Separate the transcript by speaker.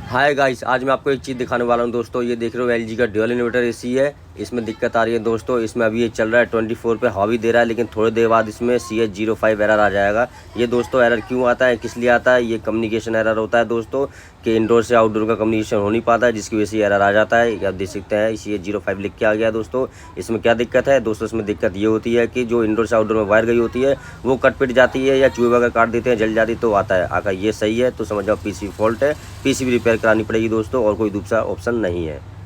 Speaker 1: Hi guys, आज मैं आपको एक चीज़ दिखाने वाला हूं दोस्तों। ये देख रहे हो एलजी का ड्यूअल इन्वर्टर एसी है। इसमें दिक्कत आ रही है दोस्तों। इसमें अभी ये चल रहा है 24 पे हवा भी दे रहा है, लेकिन थोड़ी देर बाद इसमें CH05 एरर आ जाएगा। ये दोस्तों एरर क्यों आता है, किस लिए आता है? ये कम्युनिकेशन एरर होता है दोस्तों, कि इंडोर से आउटडोर का कम्युनिकेशन हो नहीं पाता है, जिसकी वजह से एरर आ जाता है। आप देख सकते हैं CH05 लिख के आ गया दोस्तों। इसमें क्या दिक्कत है दोस्तों? इसमें दिक्कत ये होती है कि जो इंडोर से आउटडोर में वायर गई होती है वो कट पिट जाती है, या चूहे वगैरह काट देते हैं, जल जाती, तो आता है। अगर ये सही है तो समझ जाओ पीसी फॉल्ट है, पीसीबी रिपेयर करानी पड़ेगी दोस्तों, और कोई दूसरा ऑप्शन नहीं है।